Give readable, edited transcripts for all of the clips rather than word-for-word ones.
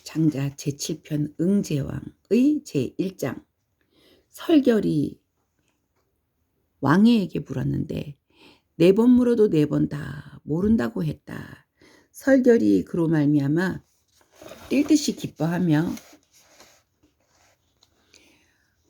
장자 제7편 응제왕의 제1장. 설결이 왕에게 물었는데 4번 물어도 4번 다 모른다고 했다. 설결이 그로 말미암아 뛸 듯이 기뻐하며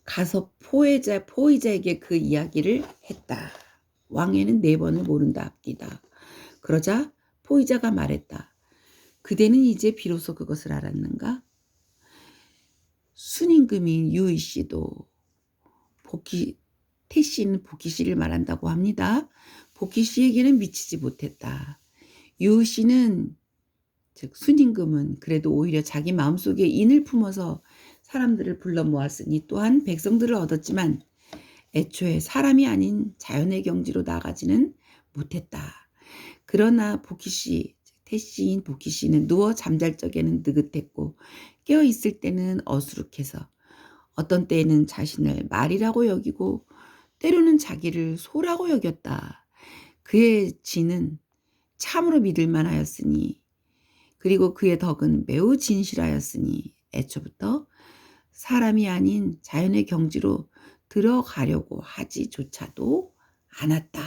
가서 포의자에게 그 이야기를 했다. 왕에는 4번을 모른다 합디다. 그러자 포의자가 말했다. 그대는 이제 비로소 그것을 알았는가? 순임금인 유의씨도 태씨는 복희씨를 말한다고 합니다. 복희씨에게는 미치지 못했다. 유의씨는 즉 순임금은 그래도 오히려 자기 마음속에 인을 품어서 사람들을 불러 모았으니 또한 백성들을 얻었지만 애초에 사람이 아닌 자연의 경지로 나가지는 못했다. 그러나 복희씨, 태씨인 복희씨는 누워 잠잘 적에는 느긋했고 깨어 있을 때는 어수룩해서 어떤 때에는 자신을 말이라고 여기고 때로는 자기를 소라고 여겼다. 그의 지는 참으로 믿을만 하였으니 그리고 그의 덕은 매우 진실하였으니 애초부터 사람이 아닌 자연의 경지로 들어가려고 하지조차도 않았다.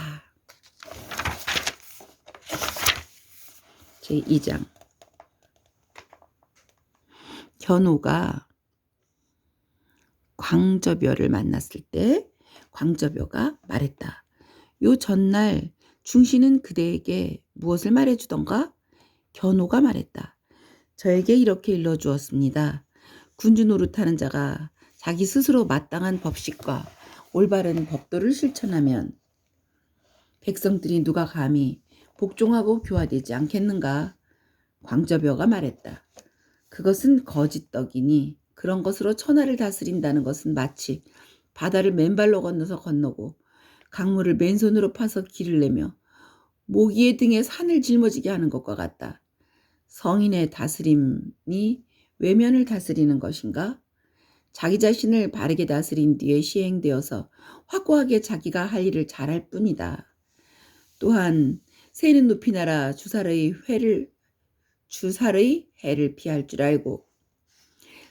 제2장. 견호가 광저벼를 만났을 때 광저벼가 말했다. 요 전날 중신은 그대에게 무엇을 말해주던가? 견호가 말했다. 저에게 이렇게 일러주었습니다. 군주 노릇하는 자가 자기 스스로 마땅한 법식과 올바른 법도를 실천하면 백성들이 누가 감히 복종하고 교화되지 않겠는가? 광저벼가 말했다. 그것은 거짓떡이니 그런 것으로 천하를 다스린다는 것은 마치 바다를 맨발로 건너서 건너고 강물을 맨손으로 파서 길을 내며 모기의 등에 산을 짊어지게 하는 것과 같다. 성인의 다스림이 외면을 다스리는 것인가? 자기 자신을 바르게 다스린 뒤에 시행되어서 확고하게 자기가 할 일을 잘할 뿐이다. 또한 새는 높이 날아 주살의 해를 피할 줄 알고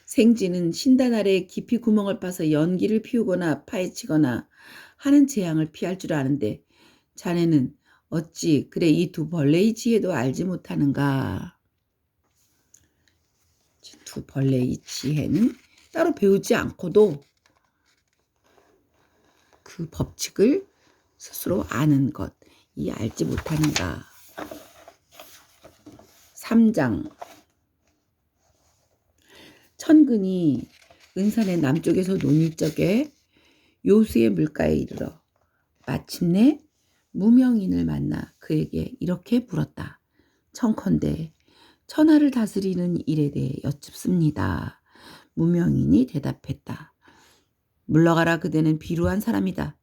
생쥐는 신단 아래 깊이 구멍을 파서 연기를 피우거나 파헤치거나 하는 재앙을 피할 줄 아는데 자네는 어찌 그래 이 두 벌레의 지혜도 알지 못하는가? 두 벌레의 지혜는 따로 배우지 않고도 그 법칙을 스스로 아는 것, 이 알지 못하는가? 3장. 천근이 은산의 남쪽에서 논일 적에 요수의 물가에 이르러 마침내 무명인을 만나 그에게 이렇게 물었다. 청컨대 천하를 다스리는 일에 대해 여쭙습니다. 무명인이 대답했다. 물러가라. 그대는 비루한 사람이다.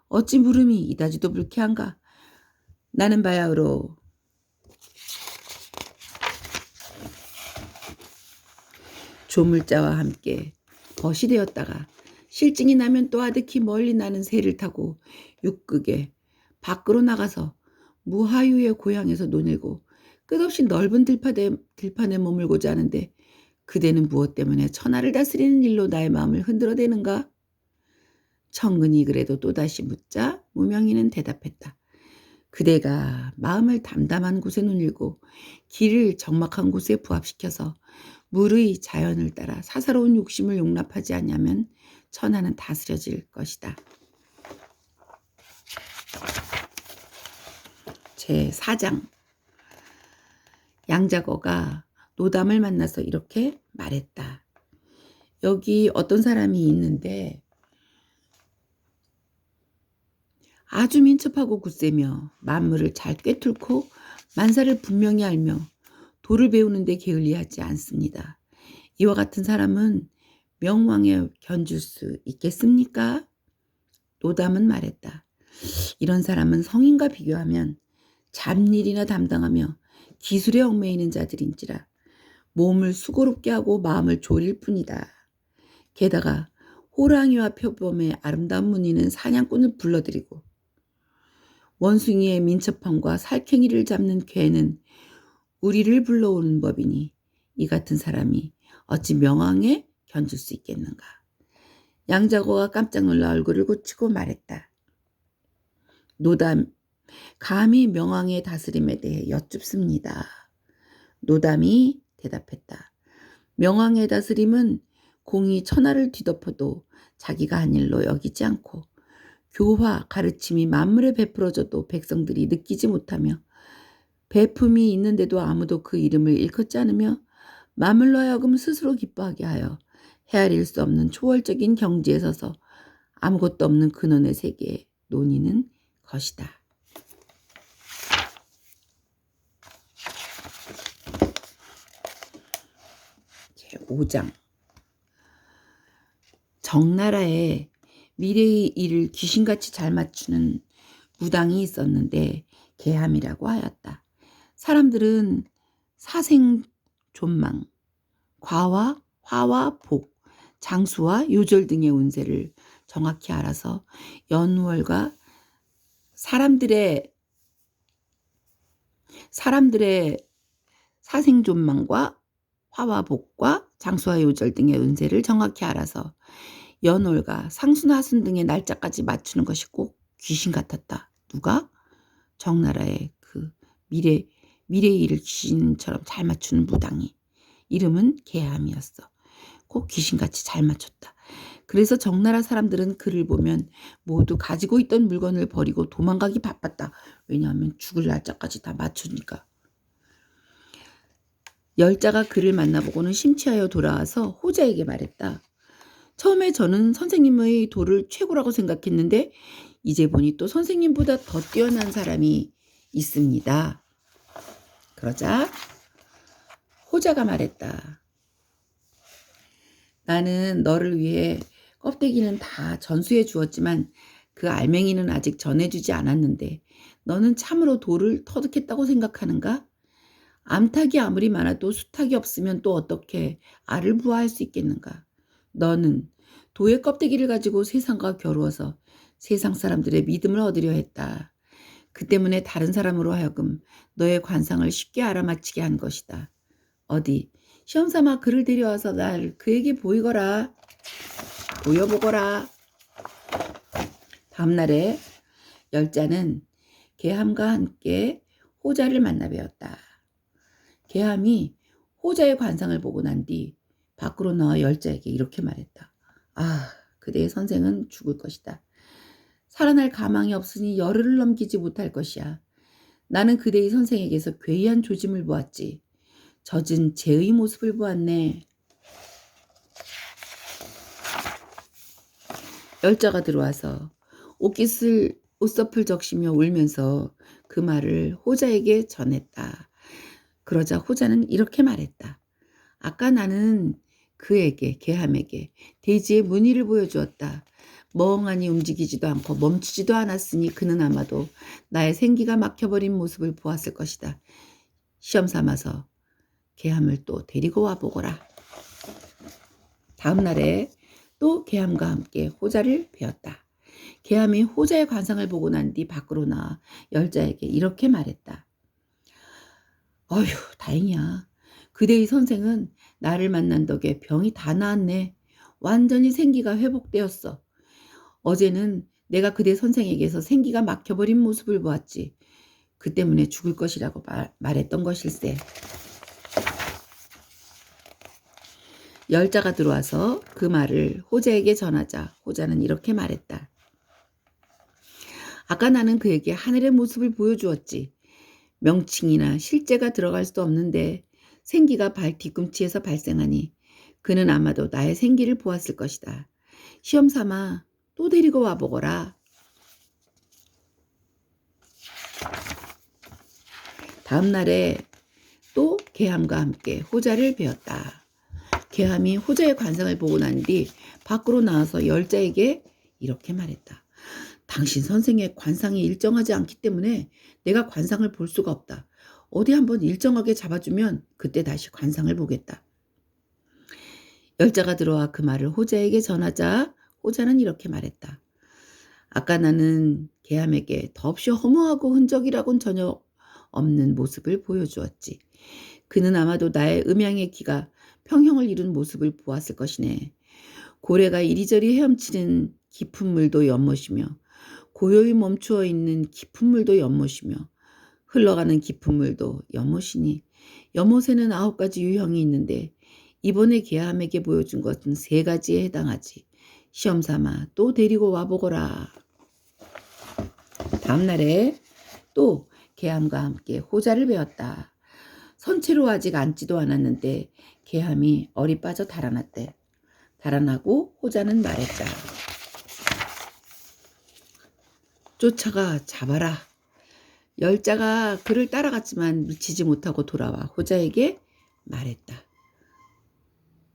어찌 물음이 이다지도 불쾌한가? 나는 바야흐로 조물자와 함께 벗이 되었다가 실증이 나면 또 아득히 멀리 나는 새를 타고 육극에 밖으로 나가서 무하유의 고향에서 논일고 끝없이 넓은 들판에 머물고자 하는데 그대는 무엇 때문에 천하를 다스리는 일로 나의 마음을 흔들어대는가? 청근이 그래도 또다시 묻자 무명인은 대답했다. 그대가 마음을 담담한 곳에 논일고 길을 적막한 곳에 부합시켜서 물의 자연을 따라 사사로운 욕심을 용납하지 않으면 천하는 다스려질 것이다. 제4장. 양자거가 노담을 만나서 이렇게 말했다. 여기 어떤 사람이 있는데 아주 민첩하고 굳세며 만물을 잘 꿰뚫고 만사를 분명히 알며 도를 배우는 데 게을리하지 않습니다. 이와 같은 사람은 명왕에 견줄 수 있겠습니까? 노담은 말했다. 이런 사람은 성인과 비교하면 잡일이나 담당하며 기술에 얽매이는 자들인지라 몸을 수고롭게 하고 마음을 졸일 뿐이다. 게다가 호랑이와 표범의 아름다운 무늬는 사냥꾼을 불러들이고 원숭이의 민첩함과 살쾡이를 잡는 괴는 우리를 불러오는 법이니 이 같은 사람이 어찌 명왕에 견줄 수 있겠는가. 양자고가 깜짝 놀라 얼굴을 고치고 말했다. 노담, 감히 명왕의 다스림에 대해 여쭙습니다. 노담이 대답했다. 명왕의 다스림은 공이 천하를 뒤덮어도 자기가 한 일로 여기지 않고 교화, 가르침이 만물에 베풀어져도 백성들이 느끼지 못하며 배품이 있는데도 아무도 그 이름을 일컫지 않으며 만물로 하여금 스스로 기뻐하게 하여 헤아릴 수 없는 초월적인 경지에 서서 아무것도 없는 근원의 세계에 논의는 것이다. 제5장 정나라에 미래의 일을 귀신같이 잘 맞추는 무당이 있었는데 계함이라고 하였다. 사람들은 사생존망, 과와 화와 복, 장수와 요절 등의 운세를 정확히 알아서 연월과 사람들의 사생존망과 화와 복과 장수와 요절 등의 운세를 정확히 알아서 연월과 상순하순 등의 날짜까지 맞추는 것이 꼭 귀신 같았다. 누가? 정나라의 그 미래의 일을 귀신처럼 잘 맞추는 무당이. 이름은 계함이었어. 꼭 귀신같이 잘 맞췄다. 그래서 정나라 사람들은 그를 보면 모두 가지고 있던 물건을 버리고 도망가기 바빴다. 왜냐하면 죽을 날짜까지 다 맞추니까. 열자가 그를 만나보고는 심취하여 돌아와서 호자에게 말했다. 처음에 저는 선생님의 도를 최고라고 생각했는데 이제 보니 또 선생님보다 더 뛰어난 사람이 있습니다. 그러자 호자가 말했다. 나는 너를 위해 껍데기는 다 전수해 주었지만 그 알맹이는 아직 전해주지 않았는데 너는 참으로 도를 터득했다고 생각하는가? 암탉이 아무리 많아도 수탉이 없으면 또 어떻게 알을 부화할 수 있겠는가? 너는 도의 껍데기를 가지고 세상과 겨루어서 세상 사람들의 믿음을 얻으려 했다. 그 때문에 다른 사람으로 하여금 너의 관상을 쉽게 알아맞히게 한 것이다. 어디 시험 삼아 그를 데려와서 날 그에게 보이거라. 보여보거라. 다음날에 열자는 계함과 함께 호자를 만나 뵈었다. 계함이 호자의 관상을 보고 난 뒤 밖으로 나와 열자에게 이렇게 말했다. 아, 그대의 선생은 죽을 것이다. 살아날 가망이 없으니 열흘을 넘기지 못할 것이야. 나는 그대의 선생에게서 괴이한 조짐을 보았지. 젖은 재의 모습을 보았네. 열자가 들어와서 옷서풀 적시며 울면서 그 말을 호자에게 전했다. 그러자 호자는 이렇게 말했다. 아까 나는 그에게, 계함에게 대지의 무늬를 보여주었다. 멍하니 움직이지도 않고 멈추지도 않았으니 그는 아마도 나의 생기가 막혀버린 모습을 보았을 것이다. 시험 삼아서 계함을 또 데리고 와보거라. 다음 날에 또 계함과 함께 호자를 뵈었다. 계함이 호자의 관상을 보고 난 뒤 밖으로 나와 열자에게 이렇게 말했다. 어휴, 다행이야. 그대의 선생은 나를 만난 덕에 병이 다 나았네. 완전히 생기가 회복되었어. 어제는 내가 그대 선생에게서 생기가 막혀버린 모습을 보았지. 그 때문에 죽을 것이라고 말했던 것일세. 열자가 들어와서 그 말을 호자에게 전하자 호자는 이렇게 말했다. 아까 나는 그에게 하늘의 모습을 보여주었지. 명칭이나 실제가 들어갈 수도 없는데 생기가 발 뒤꿈치에서 발생하니 그는 아마도 나의 생기를 보았을 것이다. 시험 삼아 또 데리고 와보거라. 다음 날에 또 계함과 함께 호자를 뵈었다. 계함이 호자의 관상을 보고 난 뒤 밖으로 나와서 열자에게 이렇게 말했다. 당신 선생의 관상이 일정하지 않기 때문에 내가 관상을 볼 수가 없다. 어디 한번 일정하게 잡아주면 그때 다시 관상을 보겠다. 열자가 들어와 그 말을 호자에게 전하자 호자는 이렇게 말했다. 아까 나는 계함에게 더없이 허무하고 흔적이라고는 전혀 없는 모습을 보여주었지. 그는 아마도 나의 음양의 귀가 평형을 이룬 모습을 보았을 것이네. 고래가 이리저리 헤엄치는 깊은 물도 연못이며 고요히 멈추어 있는 깊은 물도 연못이며 흘러가는 깊은 물도 연못이니 연못에는 9가지 유형이 있는데 이번에 개함에게 보여준 것은 3가지에 해당하지. 시험삼아 또 데리고 와보거라. 다음날에 또 개함과 함께 호자를 배웠다. 선체로 아직 앉지도 않았는데 개함이 얼이 빠져 달아났대. 달아나고 호자는 말했다. 쫓아가 잡아라. 열자가 그를 따라갔지만 미치지 못하고 돌아와 호자에게 말했다.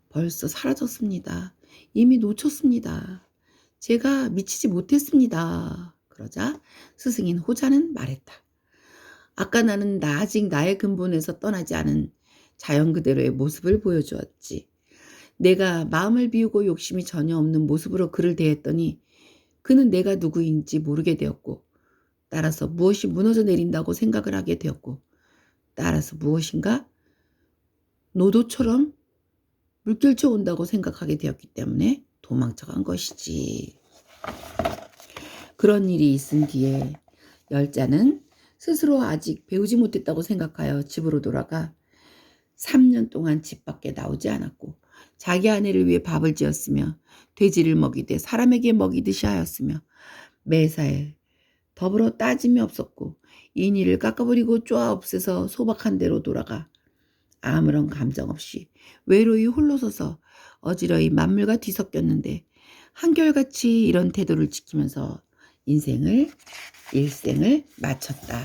벌써 사라졌습니다. 이미 놓쳤습니다. 제가 미치지 못했습니다. 그러자 스승인 호자는 말했다. 아까 나는 아직 나의 근본에서 떠나지 않은 자연 그대로의 모습을 보여주었지. 내가 마음을 비우고 욕심이 전혀 없는 모습으로 그를 대했더니 그는 내가 누구인지 모르게 되었고 따라서 무엇이 무너져 내린다고 생각을 하게 되었고 따라서 무엇인가 노도처럼 물결쳐 온다고 생각하게 되었기 때문에 도망쳐간 것이지. 그런 일이 있은 뒤에 열자는 스스로 아직 배우지 못했다고 생각하여 집으로 돌아가 3년 동안 집 밖에 나오지 않았고 자기 아내를 위해 밥을 지었으며 돼지를 먹이되 사람에게 먹이듯이 하였으며 매사에 더불어 따짐이 없었고 인의를 깎아버리고 쪼아 없애서 소박한 대로 돌아가 아무런 감정 없이 외로이 홀로 서서 어지러이 만물과 뒤섞였는데 한결같이 이런 태도를 지키면서 일생을 마쳤다.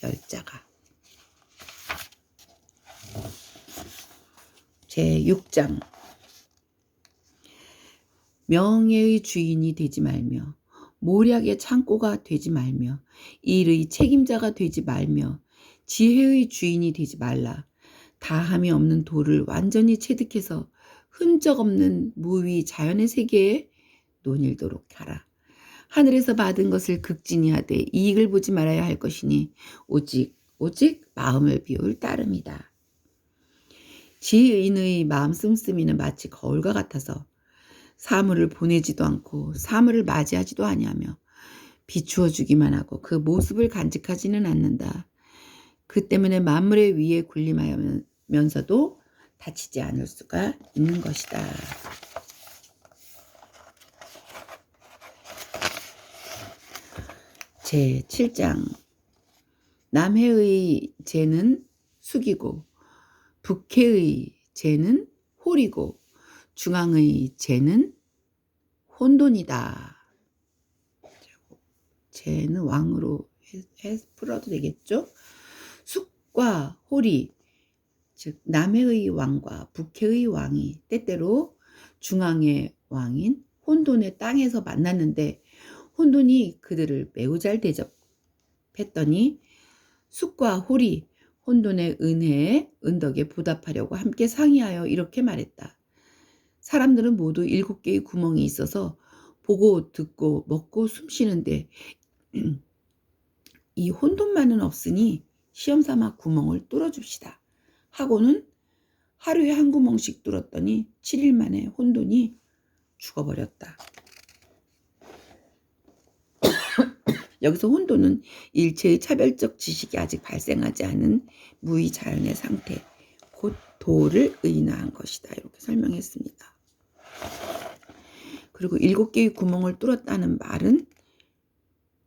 열자가. 제6장 명예의 주인이 되지 말며 모략의 창고가 되지 말며 일의 책임자가 되지 말며 지혜의 주인이 되지 말라. 다함이 없는 돌을 완전히 체득해서 흔적 없는 무위 자연의 세계에 논일도록 하라. 하늘에서 받은 것을 극진히 하되 이익을 보지 말아야 할 것이니 오직 마음을 비울 따름이다. 지인의 마음 씀씀이는 마치 거울과 같아서 사물을 보내지도 않고 사물을 맞이하지도 아니하며 비추어 주기만 하고 그 모습을 간직하지는 않는다. 그 때문에 만물의 위에 군림하면서도 다치지 않을 수가 있는 것이다. 제7장 남해의 재는 숙이고 북해의 재는 홀이고 중앙의 재는 혼돈이다. 재는 왕으로 풀어도 되겠죠? 숙과 홀이 즉 남해의 왕과 북해의 왕이 때때로 중앙의 왕인 혼돈의 땅에서 만났는데 혼돈이 그들을 매우 잘 대접했더니 숙과 홀이 혼돈의 은혜에 은덕에 보답하려고 함께 상의하여 이렇게 말했다. 사람들은 모두 7개의 구멍이 있어서 보고 듣고 먹고 숨쉬는데 이 혼돈만은 없으니 시험삼아 구멍을 뚫어줍시다. 하고는 하루에 한 구멍씩 뚫었더니 7일 만에 혼돈이 죽어버렸다. 여기서 혼돈은 일체의 차별적 지식이 아직 발생하지 않은 무의 자연의 상태, 곧 도를 의인화한 것이다. 이렇게 설명했습니다. 그리고 7개의 구멍을 뚫었다는 말은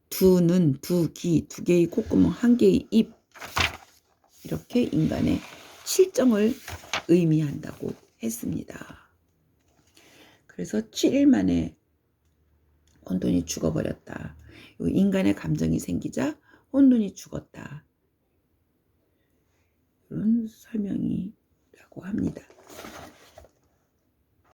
두 눈, 두 귀, 2개의 콧구멍, 1개의 입 이렇게 인간의 실정을 의미한다고 했습니다. 그래서 7일 만에 혼돈이 죽어버렸다. 인간의 감정이 생기자 혼돈이 죽었다. 이런 설명이라고 합니다.